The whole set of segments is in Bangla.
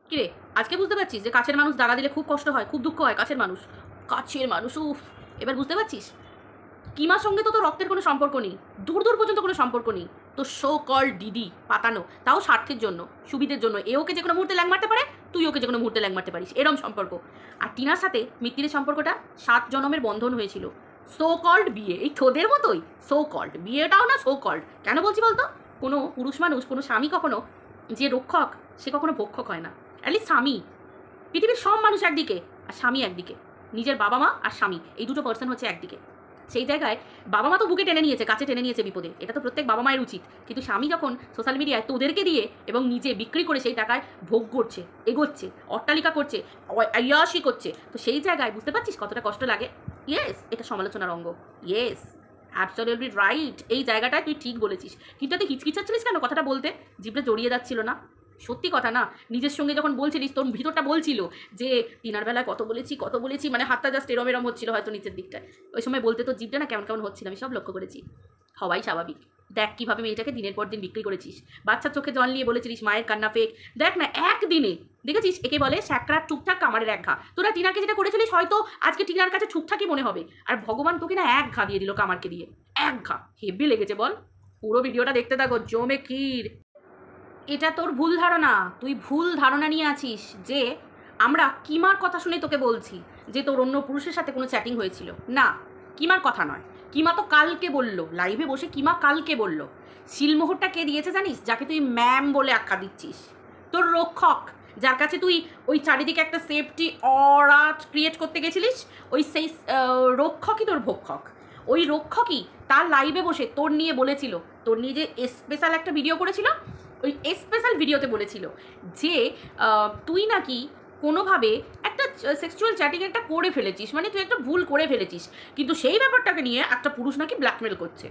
কিরে আজকে বুঝতে পারছিস যে কাছের মানুষ দাগা দিলে খুব কষ্ট হয়, খুব দুঃখ হয়? কাছের মানুষ উফ, এবার বুঝতে পারছিস? কিমার সঙ্গে তো তোর রক্তের কোনো সম্পর্ক নেই, দূর দূর পর্যন্ত কোনো সম্পর্ক নেই। তো শো কল দিদি পাতানো, তাও স্বার্থের জন্য, সুবিধের জন্য। এ ওকে যে কোনো মুহূর্তে ল্যাং মারতে পারে, তুই ওকে যে কোনো মুহূর্তে ল্যাং মারতে পারিস, এরম সম্পর্ক। আর টিনার সাথে মিত্তিরের সম্পর্কটা 7 জনমের বন্ধন হয়েছিল। সো কল্ড বিয়ে, এই তোদের মতোই সো কল্ড বিয়েটাও না সো কল্ড। কেন বলছি বলতো? কোনো পুরুষ মানুষ, কোনো স্বামী কখনো যে রক্ষক, সে কখনো ভক্ষক হয় না। অ্যাটলিস্ট স্বামী, পৃথিবীর সব মানুষ একদিকে আর স্বামী একদিকে, নিজের বাবা মা আর স্বামী এই দুটো পার্সন হচ্ছে একদিকে। সেই জায়গায় বাবা মা তো বুকে টেনে নিয়েছে, কাছে টেনে নিয়েছে বিপদে, এটা তো প্রত্যেক বাবা মায়ের উচিত। কিন্তু স্বামী যখন সোশ্যাল মিডিয়ায় তোদেরকে দিয়ে এবং নিজে বিক্রি করে সেই টাকায় ভোগ করছে, এগোচ্ছে, অট্টালিকা করছে, আয়াসি করছে, তো সেই জায়গায় বুঝতে পারছিস কতটা কষ্ট লাগে। ইয়েস, এটা সমালোচনার অঙ্গ। ইয়েস, অ্যাবসলিউটলি রাইট, এই জায়গাটায় তুই ঠিক বলেছিস। কিন্তু তুই হিচকিচাচ্ছিলিস কেন কথাটা বলতে? জিভটা জড়িয়ে যাচ্ছিল না? সত্যি কথা না, নিজের সঙ্গে যখন বলছিলিস তোর ভিতরটা বলছিল যে দিনার বেলায় কত বলেছি, মানে হাতটা জাস্ট এরম এরম হচ্ছিল হয়তো নিচের দিকটায়। ওই সময় বলতে তো জিভটা না কেমন কেমন হচ্ছিল, আমি সব লক্ষ্য করেছি। হওয়াই স্বাভাবিক। দেখ কীভাবে মেয়েটাকে দিনের পর দিন বিক্রি করেছিস, বাচ্চার চোখে জল নিয়ে বলেছিলিস মায়ের কান্না ফেক। দেখ না একদিনে দেখেছিস, একে বলে স্যাকরার টুকটাক কামারের এক ঘা। তোরা টিনাকে যেটা করেছিলিস হয়তো আজকে টিনার কাছে টুকটাকই মনে হবে, আর ভগবান তোকে না এক ঘা দিয়ে দিল কামারকে দিয়ে। এক ঘা হেভি লেগেছে বল। পুরো ভিডিওটা দেখতে থাকো, জমে ক্ষীর। এটা তোর ভুল ধারণা, তুই ভুল ধারণা নিয়ে আছিস যে আমরা কিমার কথা শুনে তোকে বলছি যে তোর অন্য পুরুষের সাথে কোনো চ্যাটিং হয়েছিল। না, কিমার কথা নয়। কিমা তো কালকে বলল, লাইভে বসে কিমা কালকে বলল। শিলমোহরটা কে দিয়েছে জানিস? যাকে তুই ম্যাম বলে আখ্যা দিচ্ছিস, তোর রক্ষক, যার কাছে তুই ওই চারিদিকে একটা সেফটি অরা ক্রিয়েট করতে গেছিলিস, ওই সেই রক্ষকই তোর ভক্ষক। ওই রক্ষকই তার লাইভে বসে তোর নিয়ে বলেছিল, তোর নিয়ে যে স্পেশাল একটা ভিডিও করেছিল, ওই স্পেশাল ভিডিওতে বলেছিল যে তুই নাকি কোনোভাবে একটা সেক্সুয়াল চ্যাটিং একটা করে ফেলেছিস, মানে তুই একটা ভুল করে ফেলেছিস। কিন্তু সেই ব্যাপারটাকে নিয়ে একটা পুরুষ নাকি ব্ল্যাকমেল করছে।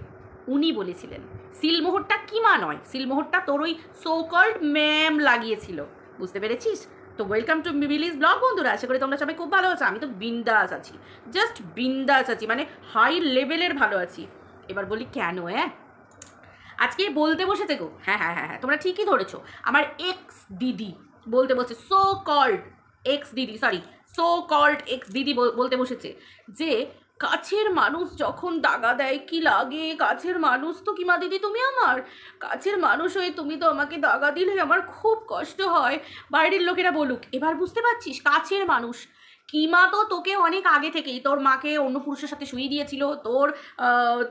উনি বলেছিলেন। সিলমোহরটা কিমা নয়, সিলমোহরটা তোর ওই সো কল্ড ম্যাম লাগিয়েছিল। বুঝতে পেরেছিস? তো ওয়েলকাম টু মিলিস ব্লগ বন্ধুরা, আশা করি তোমরা সবাই খুব ভালো আছো। আমি তো বিন্দাস আছি, জাস্ট বিন্দাস আছি, মানে হাই লেভেলের ভালো আছি। এবার বলি কেন আজকে বলতে বসেছে গো। হ্যাঁ হ্যাঁ হ্যাঁ হ্যাঁ, তোমরা ঠিকই ধরেছো। আমার এক্স দিদি বলতে বসে, সো কল্ড এক্স দিদি, সরি সো কল্ড এক্স দিদি বলতে বসেছে যে কাছের মানুষ যখন দাগা দেয় কি লাগে। কাছের মানুষ তো কিমা দিদি তুমি আমার কাছের মানুষ হয়ে তুমি তো আমাকে দাগা দিলে আমার খুব কষ্ট হয়, বাইরের লোকেরা বলুক। এবার বুঝতে পারছিস? কাছের মানুষ। কিমা তো তোকে অনেক আগে থেকেই তোর মাকে অন্য পুরুষের সাথে শুয়ে দিয়েছিল, তোর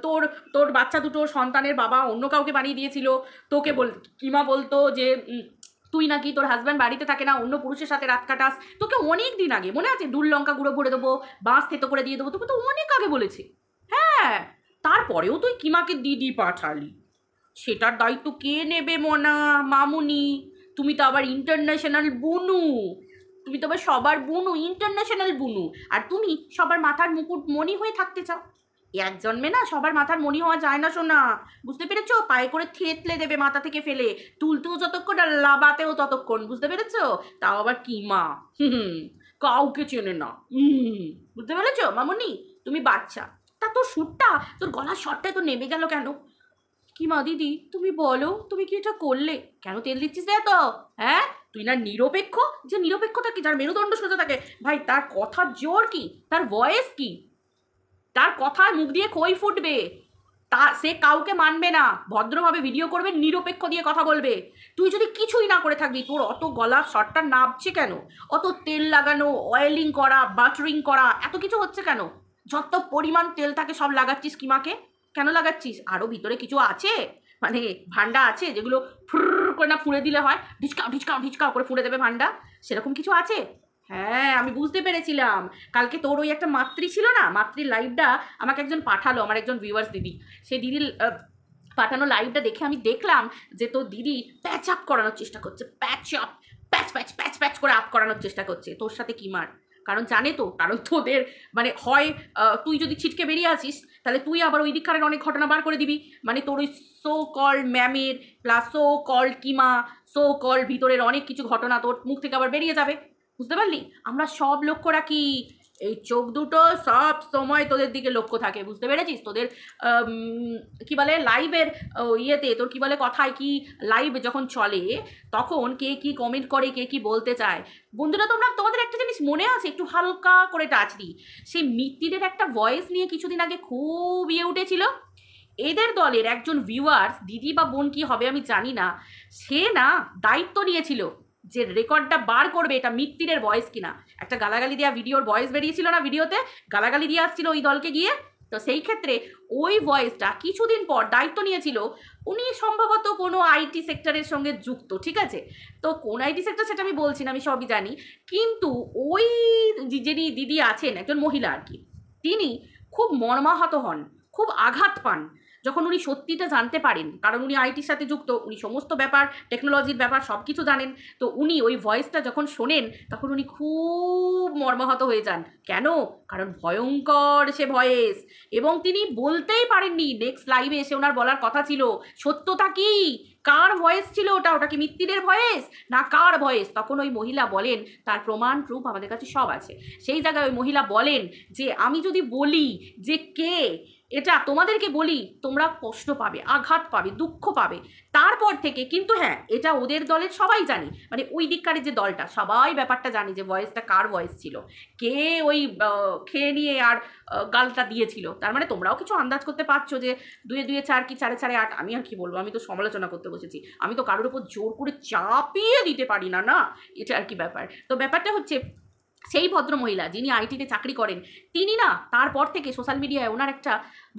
তোর তোর বাচ্চা দুটো সন্তানের বাবা অন্য কাউকে বানিয়ে দিয়েছিল। তোকে কিমা বলতো যে তুই নাকি তোর হাজব্যান্ড বাড়িতে থাকে না, অন্য পুরুষের সাথে রাত কাটাস। তোকে অনেক দিন আগে মনে আছে, ডুল লঙ্কা গুঁড়ো ভরে দেবো, বাঁশ থেতো করে দিয়ে দেবো, তোকে তো অনেক আগে বলেছে। হ্যাঁ, তারপরেও তুই কিমাকে দিদি পাঠালি, সেটার দায়িত্ব কে নেবে মনা মামুনি? তুমি তো আবার ইন্টারন্যাশনাল বুনু, তুমি তো আবার সবার বুনু, ইন্টারন্যাশনাল বুনু। আর তুমি সবার মাথার মুকুট মণি হয়ে থাকতে চাও। এক জন্মে না সবার মাথার মণি হওয়া যায় না সোনা, বুঝতে পেরেছো? পায়ে করে থেতলে দেবে মাথা থেকে ফেলে, তুলতেও যতক্ষণ আর লাবাতেও ততক্ষণ, বুঝতে পেরেছো? তাও আবার কিমা কাউকে চেনে না। বুঝতে পেরেছো মামুনি? তুমি বাচ্চা। তা তোর সুরটা, তোর গলার স্বরটা তো নেমে গেল কেন? কিমা দিদি তুমি বলো, তুমি কি এটা করলে? কেন তেল দিচ্ছিস রে তো? হ্যাঁ, তুই না নিরপেক্ষ, যে নিরপেক্ষতা কি, যার মেরুদণ্ড সোজা থাকে ভাই, তার কথার জোর কি, তার ভয়েস কি, তার কথার মুখ দিয়ে খই ফুটবে, সে কাউকে মানবে না, ভদ্রভাবে ভিডিও করবে, নিরপেক্ষ দিয়ে কথা বলবে। তুই যদি কিছুই না করে থাকবি, তোর অত গলার শটটা নাবছে কেন? অত তেল লাগানো, অয়েলিং করা, বাটারিং করা, এত কিছু হচ্ছে কেন? যত পরিমাণ তেল থাকে সব লাগাচ্ছিস কিমাকে। কেন লাগাচ্ছিস? আরও ভিতরে কিছু আছে, মানে ভান্ডা আছে যেগুলো ফুর করে না ফুঁড়ে দিলে হয়, ঢিচকাও ঢিচকাও ঢিচকাও করে ফুঁড়ে দেবে ভান্ডা, সেরকম কিছু আছে? হ্যাঁ, আমি বুঝতে পেরেছিলাম। কালকে তোর ওই একটা মাতৃ ছিল না, মাতৃর লাইভটা আমাকে একজন পাঠালো, আমার একজন ভিউয়ার্স দিদি। সেই দিদির পাঠানো লাইভটা দেখে আমি দেখলাম যে তোর দিদি প্যাচ আপ করানোর চেষ্টা করছে, প্যাচ আপ, প্যাচ প্যাচ প্যাচ প্যাচ করে আপ করানোর চেষ্টা করছে তোর সাথে কিমার। কারণ জানে তো, কারণ তোদের মানে হয় তুই যদি ছিটকে বেরিয়ে আসিস তাহলে তুই আবার ওই দিককারের অনেক ঘটনা বার করে দিবি, মানে তোর ওই সো কল্ড ম্যামের প্লাস সো কল্ড কিমা, সো কল্ড ভিতরের অনেক কিছু ঘটনা তোর মুখ থেকে আবার বেরিয়ে যাবে। বুঝতে পারলি? আমরা সব লক্ষ্য রাখি, এই চোখ দুটো সব সময় তোদের দিকে লক্ষ্য থাকে, বুঝতে পেরেছিস? তোদের কি বলে লাইভের ইয়েতে তোর কি বলে কথায় কি লাইভ যখন চলে তখন কে কি কমেন্ট করে, কে কি বলতে চায়। বন্ধুরা তোমাদের একটা জিনিস মনে আছে, একটু হালকা করে টাচ দিই, সেই মিত্তিরের একটা ভয়েস নিয়ে কিছুদিন আগে খুব ইয়ে উঠেছিল। এদের দলের একজন ভিউয়ার্স, দিদি বা বোন কি হবে আমি জানি না, সে না দায়িত্ব নিয়েছিল যে রেকর্ডটা বার করবে এটা মিত্তিরের ভয়েস কিনা। একটা গালাগালি দেওয়া ভিডিওর ভয়েস বেরিয়েছিল না, ভিডিওতে গালাগালি দিয়ে আসছিল ওই দলকে গিয়ে। তো সেই ক্ষেত্রে ওই ভয়েসটা কিছুদিন পর দায়িত্ব নিয়েছিল, উনি সম্ভবত কোনো আইটি সেক্টরের সঙ্গে যুক্ত, ঠিক আছে? তো কোন আইটি সেক্টর সেটা আমি বলছি না, আমি সবই জানি। কিন্তু ওই যিনি দিদি আছেন, একজন মহিলা আর কি, তিনি খুব মর্মাহত হন, খুব আঘাত পান যখন উনি সত্যিটা জানতে পারেন, কারণ উনি আইটির সাথে যুক্ত, উনি সমস্ত ব্যাপার টেকনোলজির ব্যাপার সব কিছু জানেন। তো উনি ওই ভয়েসটা যখন শোনেন তখন উনি খুব মর্মাহত হয়ে যান। কেন? কারণ ভয়ঙ্কর সে ভয়েস, এবং তিনি বলতেই পারেননি। নেক্সট লাইভে এসে ওনার বলার কথা ছিল সত্যতা কি, কার ভয়েস ছিল ওটা কি মিত্তিরের ভয়েস না কার ভয়েস? তখন ওই মহিলা বলেন, তার প্রমাণ প্রুফ আমাদের কাছে সব আছে। সেই জায়গায় ওই মহিলা বলেন যে আমি যদি বলি যে কে এটা তোমাদেরকে বলি, তোমরা কষ্ট পাবে, আঘাত পাবে, দুঃখ পাবে। তারপর থেকে কিন্তু হ্যাঁ, এটা ওদের দলের সবাই জানি, মানে ওই দিককারের যে দলটা সবাই ব্যাপারটা জানি যে ভয়েসটা কার ভয়েস ছিল, কে ওই খেয়ে নিয়ে আর গালটা দিয়েছিল। তার মানে তোমরাও কিছু আন্দাজ করতে পারছো যে 2 2 4 কি 4 4 8। আমি আর কি বলবো, আমি তো সমালোচনা করতে বসেছি, আমি তো কারোর উপর জোর করে চাপিয়ে দিতে পারি না, না এটা আর কি ব্যাপার। তো ব্যাপারটা হচ্ছে সেই ভদ্রমহিলা যিনি আইটিতে চাকরি করেন, তিনি না তারপর থেকে সোশ্যাল মিডিয়ায় ওনার একটা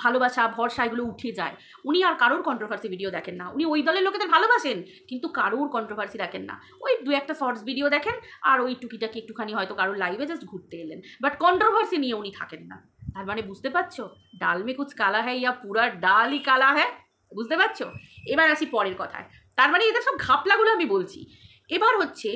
ভালোবাসা ভরসা এগুলো উঠে যায়। উনি আর কারোর কন্ট্রোভার্সি ভিডিও দেখেন না, উনি ওই দলের লোকেদের ভালোবাসেন কিন্তু কারোর কন্ট্রোভার্সি দেখেন না। ওই 2-1টা শর্টস ভিডিও দেখেন আর ওই টুকিটাকি একটুখানি হয়তো কারোর লাইভে জাস্ট ঘুরতে এলেন, বাট কন্ট্রোভার্সি নিয়ে উনি থাকেন না। তার মানে বুঝতে পারছো, ডাল মে কুছ কালা হ্যায় ইয়া পুরা ডালই কালা হ্যায়, বুঝতে পারছো? এবার আসি পরের কথায়। তার মানে এদের সব ঘাপলাগুলো আমি বলছি। এবার হচ্ছে,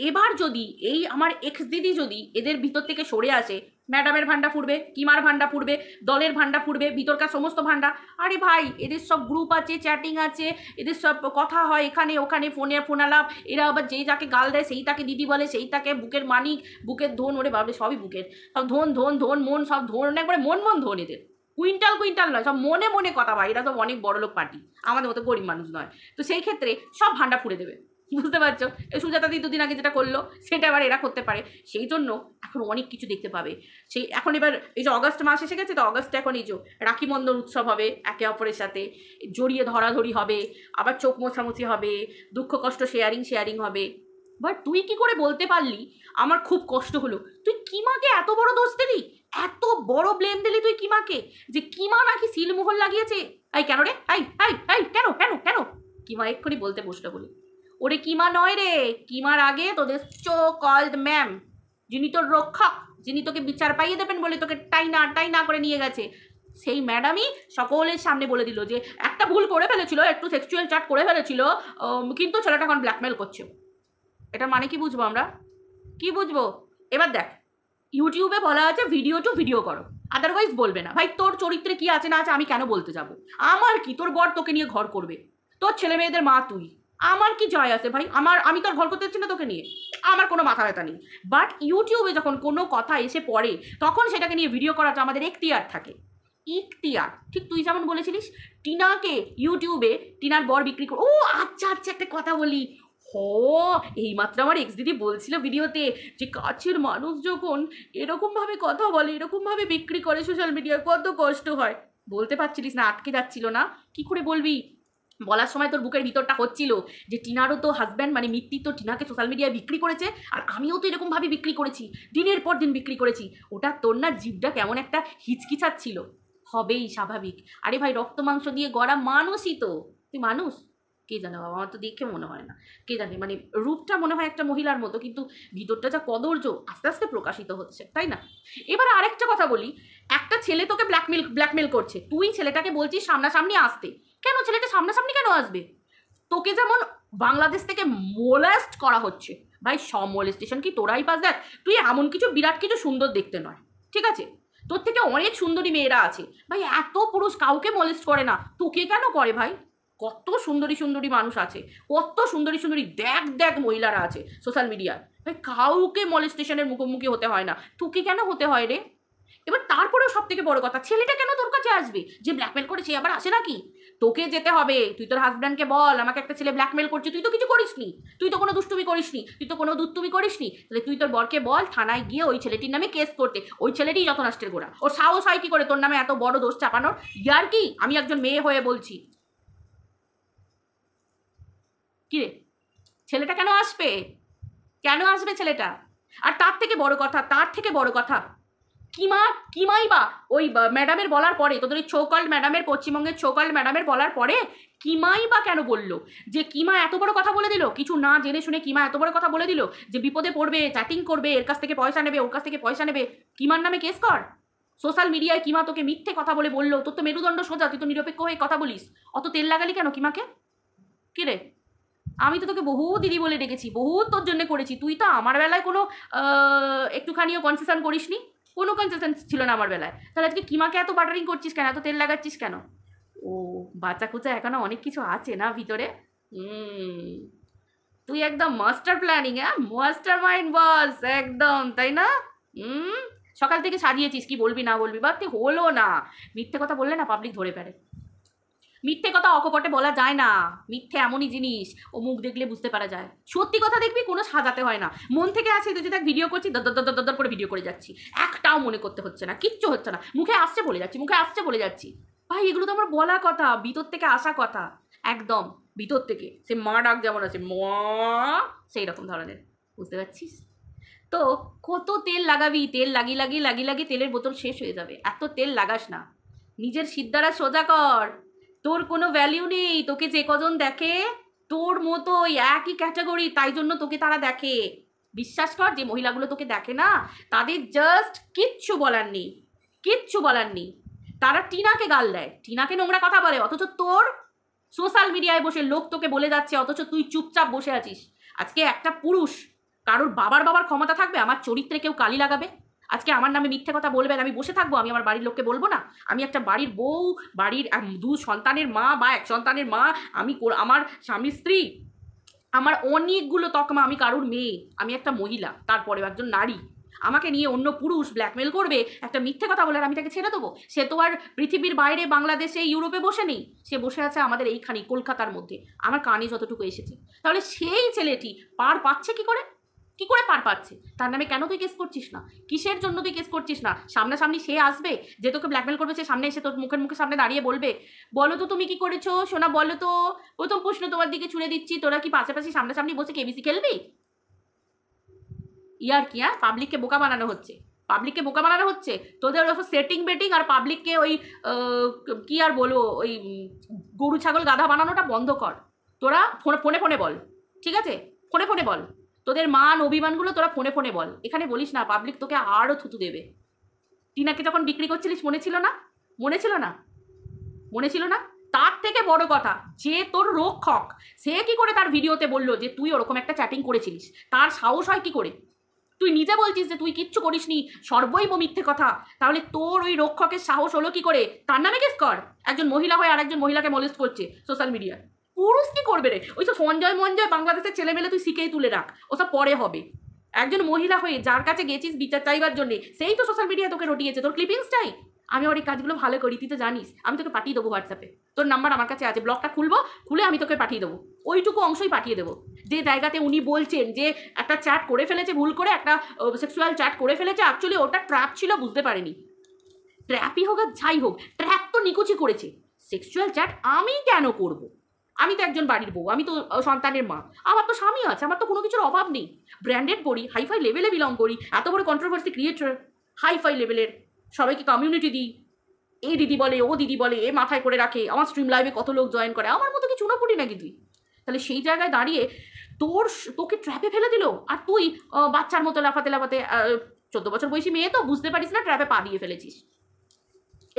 এবার যদি এই আমার এক্স দিদি যদি এদের ভিতর থেকে সরে আসে, ম্যাডামের ভান্ডা ফুরবে, কিমার ভান্ডা ফুরবে, দলের ভান্ডা ফুরবে, ভিতরকার সমস্ত ভান্ডা। আরে ভাই, এদের সব গ্রুপ আছে, চ্যাটিং আছে, এদের সব কথা হয় এখানে ওখানে, ফোন আলাপ। এরা আবার যেই যাকে গাল দেয় সেই তাকে দিদি বলে, সেই তাকে বুকের মানিক, বুকের ধন, ওরে বাবরে সবই বুকের, সব ধন ধন ধন মন, সব ধন একবারে মন ধন এদের। কুইন্টাল কুইন্টাল নয়, সব মনে মনে কথা ভাই, এরা সব অনেক বড়লোক পার্টি, আমাদের মতো গরিব মানুষ নয়। তো সেই ক্ষেত্রে সব ভান্ডা ফুরে দেবে, বুঝতে পারছো? এই সুজাতা দি 2 দিন আগে যেটা করলো সেটা আবার এরা করতে পারে। সেই জন্য এখন অনেক কিছু দেখতে পাবে। সেই এখন এবার এই যে অগাস্ট মাস এসে গেছে, তো অগাস্টে এখন এই যে রাখি বন্ধন উৎসব হবে, একে অপরের সাথে জড়িয়ে ধরাধরি হবে, আবার চোখ মোছামুছি হবে, দুঃখ কষ্ট শেয়ারিং হবে। বাট তুই কি করে বলতে পারলি? আমার খুব কষ্ট হলো, তুই কিমাকে এত বড় দোষ দিলি, এত বড় ব্লেম দিলি তুই কিমাকে, যে কিমা নাকি সিলমোহর লাগিয়েছে। এই কেন রে, এই কেন কেন কেন? কিমা এক্ষুনি বলতে বসলো বলি, ওরে কিমা নয় রে, কিমার আগে তোদের সো কল্ড ম্যাম, যিনি তোর রক্ষক, যিনি তোকে বিচার পাইয়ে দেবেন বলে তোকে টাই না করে নিয়ে গেছে, সেই ম্যাডামই সকলের সামনে বলে দিল যে একটা ভুল করে ফেলেছিল, একটু সেক্সুয়াল চাট করে ফেলেছিল, কিন্তু ছেলেটা এখন ব্ল্যাকমেল করছে। এটার মানে কি বুঝবো আমরা? কি বুঝবো? এবার দেখ, ইউটিউবে বলা আছে ভিডিও টু ভিডিও করো, আদারওয়াইজ বলবে না। ভাই তোর চরিত্রে কি আছে না আছে আমি কেন বলতে যাব? আমার কি, তোর বর তোকে নিয়ে ঘর করবে, তোর ছেলে মেয়েদের মা তুই, আমার কি যায় আছে ভাই? আমি তোর ঘর করতে চাচ্ছি না তোকে নিয়ে, আমার কোনো মাথা ব্যথা নেই। বাট ইউটিউবে যখন কোনো কথা এসে পড়ে তখন সেটাকে নিয়ে ভিডিও করাটা আমাদের এখতিয়ার থাকে, ইখতিয়ার। ঠিক তুই যেমন বলেছিলিস টিনাকে ইউটিউবে টিনার বর বিক্রি করে, ও আচ্ছা একটা কথা বলি, এইমাত্র আমার এক্স দিদি বলছিল ভিডিওতে যে কাছের মানুষ যখন এরকমভাবে কথা বলে, এরকমভাবে বিক্রি করে সোশ্যাল মিডিয়ায়, কত কষ্ট হয়। বলতে পারছিলিস না, আটকে যাচ্ছিল না, কি করে বলবি? বলার সময় তোর বুকের ভিতরটা হচ্ছিল যে টিনারও তো হাজব্যান্ড মানে মিত্তি তো টিনাকে সোশ্যাল মিডিয়ায় বিক্রি করেছে, আর আমিও তো এরকমভাবে বিক্রি করেছি, দিনের পর দিন বিক্রি করেছি। ওটা তোর না জিভটা কেমন একটা হিচকিচাচ্ছিল, হবেই স্বাভাবিক। আরে ভাই, রক্ত মাংস দিয়ে গড়া মানুষই তো তুই, মানুষ কে জানে বাবা, আমার তো দেখে মনে হয় না, কে জানে, মানে রূপটা মনে হয় একটা মহিলার মতো, কিন্তু ভিতরটা যা কদর্য আস্তে আস্তে প্রকাশিত হচ্ছে, তাই না? এবার আরেকটা কথা বলি, একটা ছেলে তোকে ব্ল্যাকমেল করছে, তুই ছেলেটাকে বলছিস সামনাসামনি আসতে, কেন ছেলেটা সামনাসামনি কেন আসবে? তোকে যেমন বাংলাদেশ থেকে মোলেস্ট করা হচ্ছে, ভাই সব মোলেস্টেশন কি তোরাই পাস? দেখ, তুই এমন কিছু বিরাট কিছু সুন্দর দেখতে নয়, ঠিক আছে? তোর থেকে অনেক সুন্দরী মেয়েরা আছে ভাই, এত পুরুষ কাউকে মোলেস্ট করে না, তোকে কেন করে ভাই? কত সুন্দরী সুন্দরী মানুষ আছে, কত সুন্দরী সুন্দরী দেখ দেখ মহিলারা আছে সোশ্যাল মিডিয়ায়। ভাই কাউকে মলেস্টেশনের মুখোমুখি হতে হয় না, তোকে কেন হতে হয় রে? এবার তারপরেও সব থেকে বড় কথা, ছেলেটা কেন তোর কাছে আসবে? যে ব্ল্যাকমেল করে সে আবার আসে নাকি? তোকে যেতে হবে, তুই তোর হাজব্যান্ডকে বল আমাকে একটা ছেলে ব্ল্যাকমেল করছে। তুই তো কিছু করিসনি, তুই তো কোনো দুষ্টুমি করিসনি, তুই তো কোনো দুষ্টুমি করিসনি। তাহলে তুই তোর বরকে বল থানায় গিয়ে ওই ছেলেটির নামে কেস করতে। ওই ছেলেটিই যত নষ্টের গোড়া। ওর সাহস হয় কি করে তোর নামে এত বড় দোষ চাপানোর? ইয়ার কি? আমি একজন মেয়ে হয়ে বলছি। কিরে, ছেলেটা কেন আসবে? কেন আসবে ছেলেটা? আর তার থেকে বড় কথা কিমাই বা ওই ম্যাডামের বলার পরে, তোদের ওই ছোকল্ড ম্যাডামের, পশ্চিমবঙ্গের ছোকল্ড ম্যাডামের বলার পরে কিমাই বা কেন বললো? যে কিমা এত বড় কথা বলে দিল, কিছু না জেনে শুনে কিমা এত বড় কথা বলে দিল যে বিপদে পড়বে, চ্যাটিং করবে, এর কাছ থেকে পয়সা নেবে, ওর কাছ থেকে পয়সা নেবে। কিমার নামে কেস কর। সোশ্যাল মিডিয়ায় কিমা তোকে মিথ্যে কথা বলে বললো, তোর তো মেরুদণ্ড সোজা, তুই তো নিরপেক্ষ হয়ে কথা বলিস, অত তেল লাগালি কেন কিমাকে? কিরে, আমি তো তোকে বহু দিদি বলে ডেকেছি, বহুত তোর জন্য করেছি, তুই তো আমার বেলায় কোনো একটুখানিও কনসেশন করিসনি, কোনো কনসেশন ছিল না আমার বেলায়। তাহলে আজকে কিমাকে এত বাটারিং করছিস কেন, এত তেল লাগাচ্ছিস কেন? ও বাচ্চা কুচা এখনো অনেক কিছু আছে না ভিতরে। তুই একদম মাস্টার প্ল্যানিং, হ্যাঁ মাস্টার মাইন্ড বস একদম, তাই না? সকাল থেকে সাজিয়েছিস কি বলবি না বলবি, বাদ হলো না। মিথ্যে কথা বললে না পাবলিক ধরে ফেলে। মিথ্যে কথা অকপটে বলা যায় না, মিথ্যে এমনই জিনিস ও মুখ দেখলে বুঝতে পারা যায়। সত্যি কথা দেখবি কোনো সাজাতে হয় না, মন থেকে আছে। তুই যদি এক ভিডিও করছি দর করে ভিডিও করে যাচ্ছি, একটাও মনে করতে হচ্ছে না, কিচ্ছু হচ্ছে না, মুখে আসছে বলে যাচ্ছি। ভাই এগুলো তো আমার বলা কথা, ভিতর থেকে আসা কথা, একদম ভিতর থেকে। সে মা ডাক যেমন আছে মা, সেই রকম ধরনের, বুঝতে পারছিস তো? কত তেল লাগাবি, তেল লাগি তেলের বোতল শেষ হয়ে যাবে। এত তেল লাগাস না, নিজের সিদ্ধারা সোজা কর। তোর কোনো ভ্যালিউ নেই, তোকে যে কজন দেখে তোর মতো একই ক্যাটাগরি, তাই জন্য তোকে তারা দেখে। বিশ্বাস কর, যে মহিলাগুলো তোকে দেখে না তাদের জাস্ট কিচ্ছু বলার নেই। তারা টিনাকে গাল দেয়, টিনাকে নোংরা কথা বলে, অথচ তোর সোশ্যাল মিডিয়ায় বসে লোক তোকে বলে যাচ্ছে, অথচ তুই চুপচাপ বসে আছিস। আজকে একটা পুরুষ, কারোর বাবার ক্ষমতা থাকবে আমার চরিত্রে কেউ কালি লাগাবে, আজকে আমার নামে মিথ্যে কথা বলবেন, আমি বসে থাকবো? আমি আমার বাড়ির লোককে বলবো না? আমি একটা বাড়ির বউ, বাড়ির 2 সন্তানের মা বা 1 সন্তানের মা, আমি আমার স্বামী স্ত্রী, আমার অনেকগুলো তকমা, আমি কারুর মেয়ে, আমি একটা মহিলা, তারপরেও একজন নারী। আমাকে নিয়ে অন্য পুরুষ ব্ল্যাকমেল করবে, একটা মিথ্যে কথা বলে আমি তাকে ছেড়ে দেবো? সে তো আর পৃথিবীর বাইরে, বাংলাদেশে, ইউরোপে বসে নেই, সে বসে আছে আমাদের এইখানেই কলকাতার মধ্যে, আমার কানে যতটুকু এসেছে। তাহলে সেই ছেলেটি পার পাচ্ছে কি করে পার পাচ্ছে? তার নামে কেন তুই কেস করছিস না? কিসের জন্য তুই কেস করছিস না? সামনাসামনি সে আসবে, যে তোকে ব্ল্যাকমেল করবে, সে সামনে এসে তোর মুখের সামনে দাঁড়িয়ে বলবে, বলো তো তুমি কি করেছো সোনা, বলো তো, প্রথম প্রশ্ন তোমার দিকে ছুড়ে দিচ্ছি, তোরা কি পাশাপাশি সামনাসামনি বসে কেবিসি খেলবি? ইয়ার কি? হ্যাঁ, পাবলিককে বোকা বানানো হচ্ছে, তোদের ওসব সেটিং বেটিং আর পাবলিককে ওই কি আর বলবো, ওই গরু ছাগল গাধা বানানোটা বন্ধ কর। তোরা ফোনে বল, ঠিক আছে? ফোনে বল, তোদের মান অভিমানগুলো তোরা ফোনে বল, এখানে বলিস না, পাবলিক তোকে আরও থুতু দেবে। টিনাকে যখন বিক্রি করছিলিস মনে ছিল না? তার থেকে বড় কথা, যে তোর রক্ষক, সে কি করে তার ভিডিওতে বললো যে তুই ওরকম একটা চ্যাটিং করেছিলিস? তার সাহস হয় কি করে? তুই নিজে বলছিস যে তুই কিচ্ছু করিসনি, সর্বৈব মিথ্যে কথা, তাহলে তোর ওই রক্ষকের সাহস হলো কি করে? তার নামে কেস কর। একজন মহিলা হয়ে আরেকজন মহিলাকে মলেস্ট করছে সোশ্যাল মিডিয়ায়, পুরুষ কি করবে রে? ওইসব সঞ্জয় বাংলাদেশের ছেলেমেলে তুই শিখেই তুলে রাখ, ওসব পরে হবে। একজন মহিলা হয়ে যার কাছে গেছিস বিচার চাইবার জন্যে, সেই তো সোশ্যাল মিডিয়ায় তোকে রটিয়েছে, তোর ক্লিপিংস চাই? আমি ওর এই কাজগুলো ভালো করি, তুই তো জানিস, আমি তোকে পাঠিয়ে দেবো হোয়াটসঅ্যাপে, তোর নাম্বার আমার কাছে আছে, ব্লগটা খুলে আমি তোকে পাঠিয়ে দেবো, ওইটুকু অংশই পাঠিয়ে দেবো যে জায়গাতে উনি বলছেন যে একটা চ্যাট করে ফেলেছে, ভুল করে একটা সেক্সুয়াল চ্যাট করে ফেলেছে, অ্যাকচুয়ালি ওটা ট্র্যাপ ছিল, বুঝতে পারেনি। ট্র্যাপই হোক আর যাই হোক, ট্র্যাপ তো নিকুচি করেছে, সেক্সুয়াল চ্যাট আমি কেন করব? আমি তো একজন বাড়ির বউ, আমি তো সন্তানের মা, আমার তো স্বামী আছে, আমার তো কোনো কিছুর অভাব নেই, ব্র্যান্ডেড পড়ি, হাইফাই লেভেলে বিলং করি, এত বড় কন্ট্রোভার্সি ক্রিয়েটর, হাইফাই লেভেলের, সবাইকে কমিউনিটি দিই, এ দিদি বলে, ও দিদি বলে, এ মাথায় করে রাখে, আমার স্ট্রিম লাইভে কত লোক জয়েন করে, আমার মতো কি চুনোপুটি নাকি তুই? তাহলে সেই জায়গায় দাঁড়িয়ে তোকে ট্র্যাপে ফেলে দিল, আর তুই বাচ্চার মতো লাফাতে 14 বছর বয়সী মেয়ে তো, বুঝতে পারিস না ট্র্যাপে পা দিয়ে ফেলেছিস।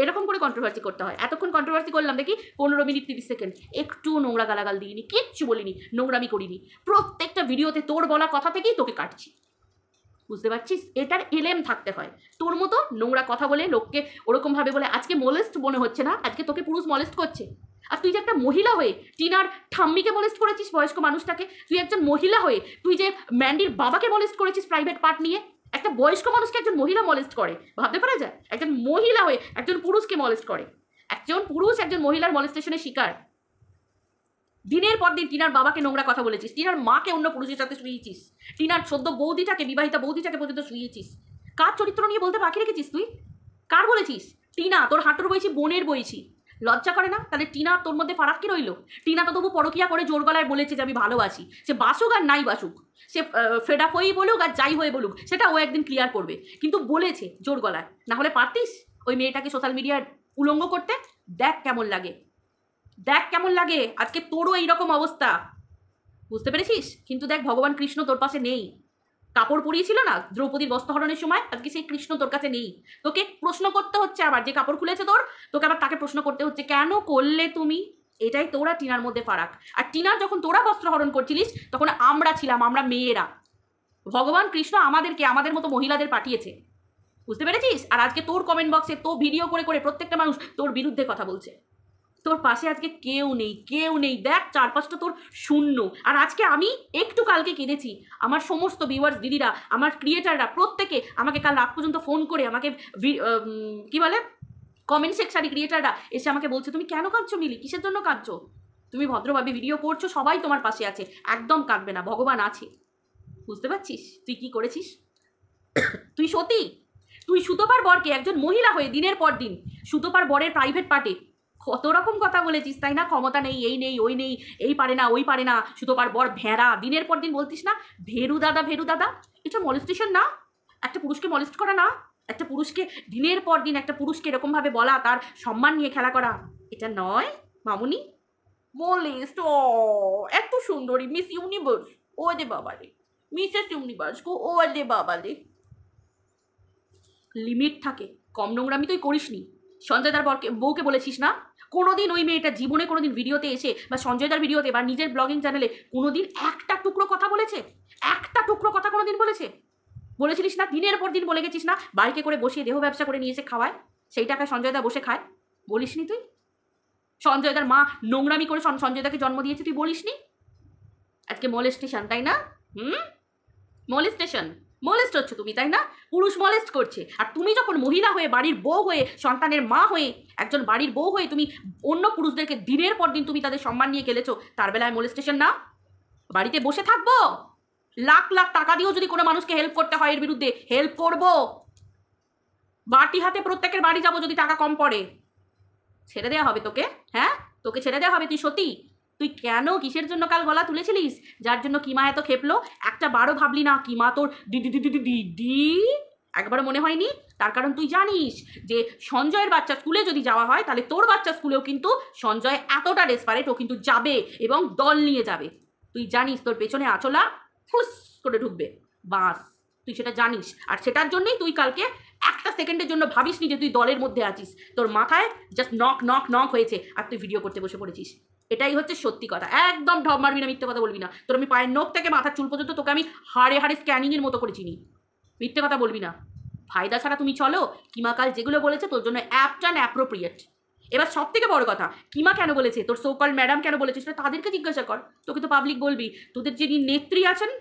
এরকম করে কন্ট্রোভার্সি করতে হয়। এতক্ষণ কন্ট্রোভার্সি করলাম দেখি 15 মিনিট 30 সেকেন্ড, একটু নোংরা গালাগাল দিইনি, কিচ্ছু বলিনি, নোংরামি করিনি, প্রত্যেকটা ভিডিওতে তোর বলা কথা থেকেই তোকে কাটছি, বুঝতে পারছিস? এটার এলেম থাকতে হয়। তোর মতো নোংরা কথা বলে লোককে ওরকমভাবে বলে আজকে মোলেস্ট মনে হচ্ছে না, আজকে তোকে পুরুষ মলেস্ট করছে। আর তুই যে একটা মহিলা হয়ে টিনার ঠাম্মিকে মলেস্ট করেছিস, বয়স্ক মানুষটাকে, তুই একজন মহিলা হয়ে তুই যে ম্যান্ডির বাবাকে মলেস্ট করেছিস প্রাইভেট পার্ট নিয়ে। একটা বয়স্ক মানুষকে একজন মহিলা মলেস্ট করে, ভাবতে পারা যায়? একজন মহিলা হয়ে একজন পুরুষকে মলেস্ট করে। একজন পুরুষ একজন মহিলার মলেস্টেশনের শিকার। দিনের পর দিন টিনার বাবাকে নোংরা কথা বলেছিস, টিনার মাকে অন্য পুরুষের সাথে শুয়েছিস, টিনার সদ্য বৌদিটাকে, বিবাহিতা বৌদিটাকে পর্যন্ত শুয়েছিস। কার চরিত্র নিয়ে বলতে বাকি রেখেছিস তুই? কার বলেছিস? টিনা, তোর হাঁটুর বইছি, বোনের বইছি। লজ্জা করে না? তাহলে টিনা তোর মধ্যে ফারাক কি রইল? টিনা তো তবু পরকিয়া করে জোর গলায় বলেছে যে আমি ভালোবাসি। সে বাসুক আর নাই বাসুক, সে ফেড আপ হয়েই বলুক আর যাই হয়ে বলুক, সেটা ও একদিন ক্লিয়ার করবে, কিন্তু বলেছে জোর গলায়। না হলে পারতিস ওই মেয়েটাকে সোশ্যাল মিডিয়ায় উলঙ্গ করতে? দেখ কেমন লাগে, দেখ কেমন লাগে। আজকে তোরও এইরকম অবস্থা, বুঝতে পেরেছিস? কিন্তু দেখ, ভগবান কৃষ্ণ তোর পাশে নেই। কাপড় পরিয়েছিল না দ্রৌপদীর বস্ত্রহরণের সময়, আজকে সেই কৃষ্ণ তোর কাছে নেই। তোকে প্রশ্ন করতে হচ্ছে আবার, যে কাপড় খুলেছে তোর, তোকে আবার তাকে প্রশ্ন করতে হচ্ছে কেন করলে তুমি। এটাই তোরা টিনার মধ্যে ফারাক। আর টিনার যখন তোরা বস্ত্রহরণ করছিলিস তখন আমরা ছিলাম, আমরা মেয়েরা। ভগবান কৃষ্ণ আমাদেরকে, আমাদের মতো মহিলাদের পাঠিয়েছে, বুঝতে পেরেছিস? আর আজকে তোর কমেন্ট বক্সে তো ভিডিও করে করে প্রত্যেকটা মানুষ তোর বিরুদ্ধে কথা বলছে। তোর পাশে আজকে কেউ নেই, কেউ নেই। দেখ চারপাশটা তোর শূন্য। আর আজকে আমি একটু কালকে কেঁদেছি, আমার সমস্ত ভিউয়ার্স দিদিরা, আমার ক্রিয়েটাররা প্রত্যেকে আমাকে কাল রাত পর্যন্ত ফোন করে আমাকে কি বলে কমেন্ট সেকশানে ক্রিয়েটাররা এসে আমাকে বলছে তুমি কেন কাঁদছো মিলি, কিসের জন্য কাঁদছো? তুমি ভদ্রভাবে ভিডিও করছো, সবাই তোমার পাশে আছে, একদম কাঁদবে না, ভগবান আছে। বুঝতে পারছিস তুই কি করেছিস? তুই সতী, তুই সুতোপার বরকে একজন মহিলা হয়ে দিনের পর দিন সুতোপার বরের প্রাইভেট পার্টে কত রকম কথা বলেছিস, তাই না? ক্ষমতা নেই, এই নেই, ওই নেই, এই পারে না, ওই পারে না, সুতোপার বর ভেড়া। দিনের পর দিন বলতিস না ভেরু দাদা, ভেরু দাদা। এটা মলেস্টেশন না? একটা পুরুষকে মলেস্ট করা না? একটা পুরুষকে দিনের পর দিন একটা পুরুষকে এরকমভাবে বলা, তার সম্মান নিয়ে খেলা করা, এটা নয় মামুনি? মলেস্ট, ও এত সুন্দরী মিস ইউনিভার্স, ও দে বাবা রে, মিসেস ইউনিভার্স গো, ও দে বাবা রে। লিমিট থাকে, কম নোংরামি তুই করিসনি। সঞ্জয়দার বউকে বলেছিস না কোনোদিন ওই মেয়েটা জীবনে কোনোদিন ভিডিওতে এসে বা সঞ্জয়দার ভিডিওতে বা নিজের ব্লগিং চ্যানেলে কোনোদিন একটা টুকরো কথা বলেছে? একটা টুকরো কথা কোনোদিন বলেছে? বলেছিলিস না? দিনের পর দিন বলে গেছিস না বাইকে করে বসিয়ে দেহ ব্যবসা করে নিয়ে এসে খাওয়ায়, সেই টাকায় সঞ্জয়দা বসে খায়, বলিসনি তুই? সঞ্জয়দার মা নোংরামি করে সঞ্জয়দাকে জন্ম দিয়েছে, তুই বলিসনি? আজকে মলেস্টেশন, তাই না? মলেস্টেশন, মলেস্ট হচ্ছে তুমি, তাই না? পুরুষ মলেস্ট করছে। আর তুমি যখন মহিলা হয়ে, বাড়ির বউ হয়ে, সন্তানের মা হয়ে, একজন বাড়ির বউ হয়ে তুমি অন্য পুরুষদেরকে দিনের পর দিন তুমি তাদের সম্মান নিয়ে খেলেছো, তার বেলায় মলেস্টেশন না? বাড়িতে বসে থাকবো, লাখ লাখ টাকা দিয়েও যদি কোনো মানুষকে হেল্প করতে হয় এর বিরুদ্ধে হেল্প করবো, বাটি হাতে প্রত্যেকের বাড়ি যাবো যদি টাকা কম পড়ে। ছেড়ে দেওয়া হবে তোকে? হ্যাঁ, তোকে ছেড়ে দেওয়া হবে? তুই সত্যি, তুই কেন কিসের জন্য কাল গলা তুলেছিলিস, যার জন্য কিমা এত খেপলো? একটা বারও ভাবলি না কিমা তোর দিদি দিদি দিদি দিদি? একবারও মনে হয়নি? তার কারণ তুই জানিস যে সঞ্জয়ের বাচ্চা স্কুলে যদি যাওয়া হয় তাহলে তোর বাচ্চা স্কুলেও কিন্তু সঞ্জয় এতটা ডেসপারেট, ও কিন্তু যাবে এবং দল নিয়ে যাবে। তুই জানিস তোর পেছনে আঁচলা ফুস করে ঢুকবে, বাস, তুই সেটা জানিস। আর সেটার জন্যই তুই কালকে একটা সেকেন্ডের জন্য ভাবিসনি যে তুই দলের মধ্যে আছিস। তোর মাথায় জাস্ট নক নক নক হয়েছে আর তুই ভিডিও করতে বসে পড়েছিস। এটাই হচ্ছে সত্যি কথা, একদম ঢপ মারবি না, মিথ্যে কথা বলবি না। তোর আমি পায়ের নখ থেকে মাথার চুল পর্যন্ত তোকে আমি হাড়ে হাড়ে স্ক্যানিংয়ের মতো করে চিনি, মিথ্যে কথা বলবি না। ফায়দা ছাড়া তুমি চলো। কিমা কাল যেগুলো বলেছে তোর জন্য অ্যাপ্ট অ্যান্ড অ্যাপ্রোপ্রিয়েট। এবার সব থেকে বড় কথা, কিমা কেন বলেছে, তোর সোকল ম্যাডাম কেন বলেছে সেটা তাদেরকে জিজ্ঞাসা কর, তোকে তো পাবলিক বলবি। তোদের যিনি নেত্রী আছেন,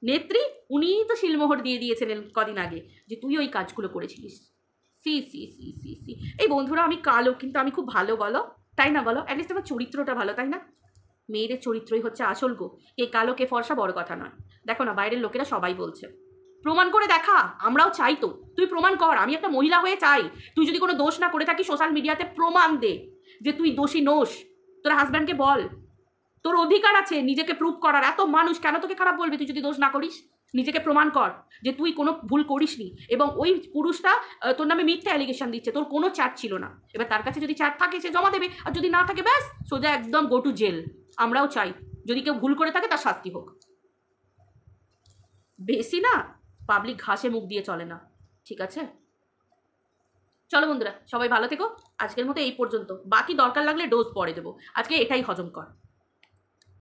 নেত্রী, উনিই তো শিলমোহর দিয়ে দিয়েছিলেন কদিন আগে যে তুই ওই কাজগুলো করেছিলিস। সি সি সি সি সি। এই বন্ধুরা, আমি কালো কিন্তু আমি খুব ভালো, বলো তাই না? বলো, অ্যাটলিস্ট আমার চরিত্রটা ভালো, তাই না? মেয়েদের চরিত্রই হচ্ছে আসল গো। কে কালো কে ফর্সা বড় কথা নয়। দেখো না, বাইরের লোকেরা সবাই বলছে, প্রমাণ করে দেখা। আমরাও চাই তো, তুই প্রমাণ কর। আমি একটা মহিলা হয়ে চাই তুই যদি কোনো দোষ না করে থাকিস সোশ্যাল মিডিয়াতে প্রমাণ দে যে তুই দোষী নোস। তোর হাজব্যান্ডকে বল, তোর অধিকার আছে নিজেকে প্রুভ করার। এত মানুষ কেন তোকে খারাপ বলবে তুই যদি দোষ না করিস? নিজেকে প্রমাণ কর যে তুই কোনো ভুল করিসনি। এবং ওই পুরুষটা তোর নামে মিথ্যা অ্যালিগেশন দিচ্ছে, তোর কোনো চ্যাট ছিল না। এবার তার কাছে যদি চ্যাট থাকে সে জমা দেবে, আর যদি না থাকে ব্যাস সোজা একদম গো টু জেল। আমরাও চাই যদি কেউ ভুল করে থাকে তার শাস্তি হোক। বেশি না পাবলিক ঘাসে মুখ দিয়ে চলে না, ঠিক আছে? চলো বন্ধুরা, সবাই ভালো থেকো। আজকের মতো এই পর্যন্ত, বাকি দরকার লাগলে ডোজ পরে দেবো। আজকে এটাই হজম কর।